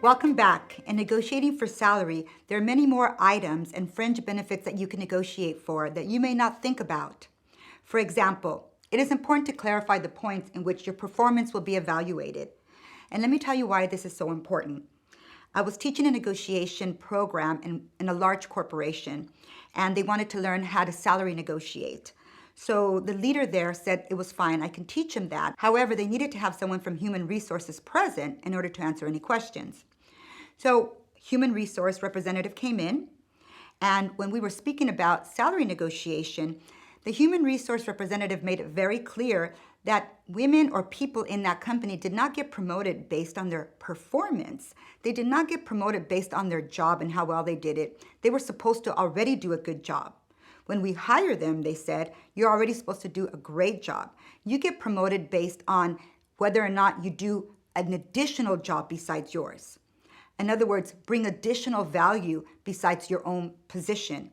Welcome back. In negotiating for salary, there are many more items and fringe benefits that you can negotiate for that you may not think about. For example, it is important to clarify the points in which your performance will be evaluated. And let me tell you why this is so important. I was teaching a negotiation program in a large corporation, and they wanted to learn how to salary negotiate. So the leader there said it was fine, I can teach them that. However, they needed to have someone from human resources present in order to answer any questions. So human resource representative came in, and when we were speaking about salary negotiation, the human resource representative made it very clear that women or people in that company did not get promoted based on their performance. They did not get promoted based on their job and how well they did it. They were supposed to already do a good job. When we hire them, they said, you're already supposed to do a great job. You get promoted based on whether or not you do an additional job besides yours. In other words, bring additional value besides your own position.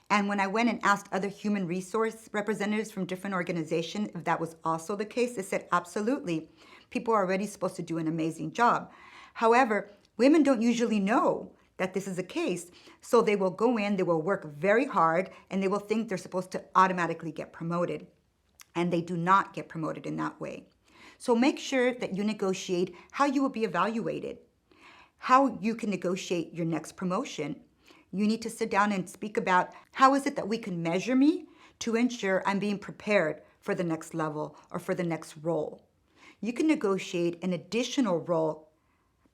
And when I went and asked other human resource representatives from different organizations if that was also the case, they said, absolutely. People are already supposed to do an amazing job. However, women don't usually know that this is the case. So they will go in, they will work very hard, and they will think they're supposed to automatically get promoted. And they do not get promoted in that way. So make sure that you negotiate how you will be evaluated, how you can negotiate your next promotion. You need to sit down and speak about how is it that we can measure me to ensure I'm being prepared for the next level or for the next role. You can negotiate an additional role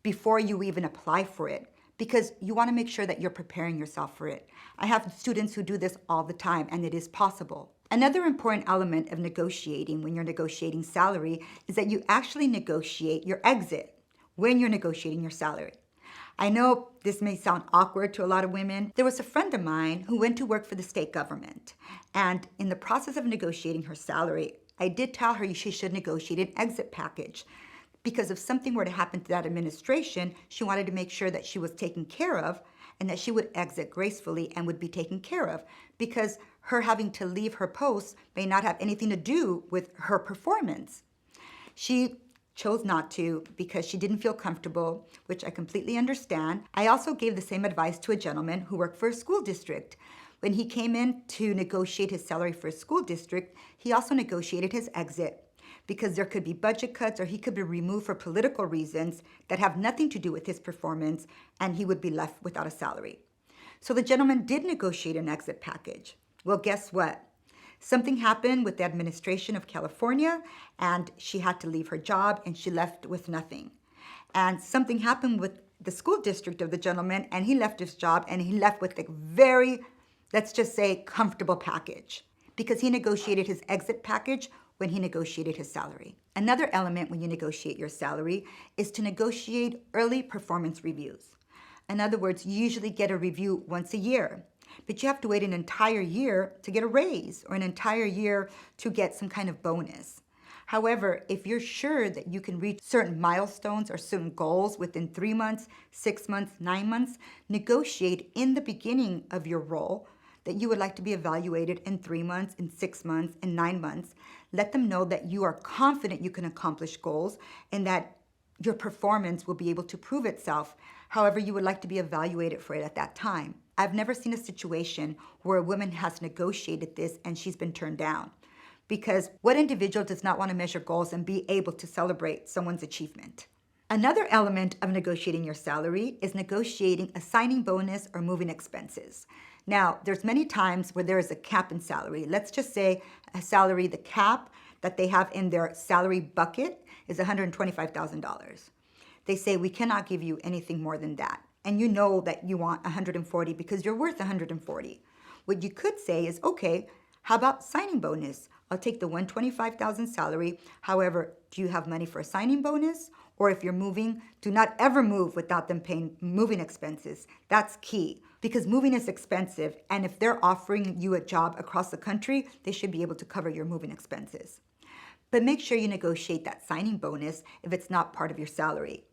before you even apply for it because you want to make sure that you're preparing yourself for it. I have students who do this all the time, and it is possible. Another important element of negotiating when you're negotiating salary is that you actually negotiate your exit when you're negotiating your salary. I know this may sound awkward to a lot of women. There was a friend of mine who went to work for the state government, and in the process of negotiating her salary, I did tell her she should negotiate an exit package because if something were to happen to that administration, she wanted to make sure that she was taken care of and that she would exit gracefully and would be taken care of because her having to leave her post may not have anything to do with her performance. She chose not to because she didn't feel comfortable, which I completely understand. I also gave the same advice to a gentleman who worked for a school district. When he came in to negotiate his salary for a school district, he also negotiated his exit because there could be budget cuts or he could be removed for political reasons that have nothing to do with his performance, and he would be left without a salary. So the gentleman did negotiate an exit package. Well, guess what? Something happened with the administration of California, and she had to leave her job, and she left with nothing. And something happened with the school district of the gentleman, and he left his job, and he left with a very, let's just say, comfortable package because he negotiated his exit package when he negotiated his salary. Another element when you negotiate your salary is to negotiate early performance reviews. In other words, you usually get a review once a year. But you have to wait an entire year to get a raise or an entire year to get some kind of bonus. However, if you're sure that you can reach certain milestones or certain goals within 3 months, 6 months, 9 months, negotiate in the beginning of your role that you would like to be evaluated in 3 months, in 6 months, in 9 months. Let them know that you are confident you can accomplish goals and that your performance will be able to prove itself. However, you would like to be evaluated for it at that time. I've never seen a situation where a woman has negotiated this and she's been turned down. Because what individual does not want to measure goals and be able to celebrate someone's achievement? Another element of negotiating your salary is negotiating a signing bonus or moving expenses. Now, there's many times where there is a cap in salary. Let's just say a salary, the cap that they have in their salary bucket is $125,000. They say, we cannot give you anything more than that. And you know that you want 140 because you're worth 140. What you could say is, okay, how about signing bonus? I'll take the 125,000 salary. However, do you have money for a signing bonus? Or if you're moving, do not ever move without them paying moving expenses. That's key because moving is expensive. And if they're offering you a job across the country, they should be able to cover your moving expenses. But make sure you negotiate that signing bonus if it's not part of your salary.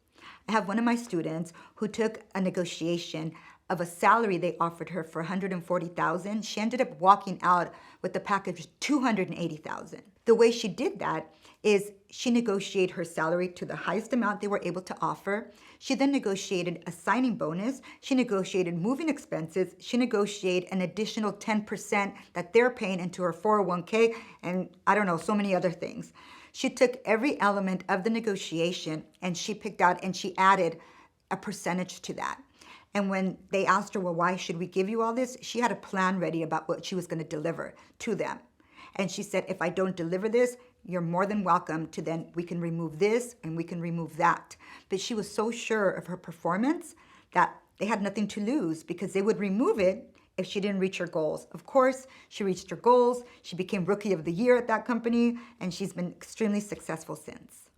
I have one of my students who took a negotiation of a salary they offered her for $140,000, she ended up walking out with a package of $280,000. The way she did that is she negotiated her salary to the highest amount they were able to offer. She then negotiated a signing bonus. She negotiated moving expenses. She negotiated an additional 10% that they're paying into her 401k, and I don't know, so many other things. She took every element of the negotiation and she picked out and she added a percentage to that. And when they asked her, well, why should we give you all this? She had a plan ready about what she was going to deliver to them. And she said, if I don't deliver this, you're more than welcome to then, we can remove this and we can remove that. But she was so sure of her performance that they had nothing to lose because they would remove it if she didn't reach her goals. Of course, she reached her goals. She became Rookie of the Year at that company, and she's been extremely successful since.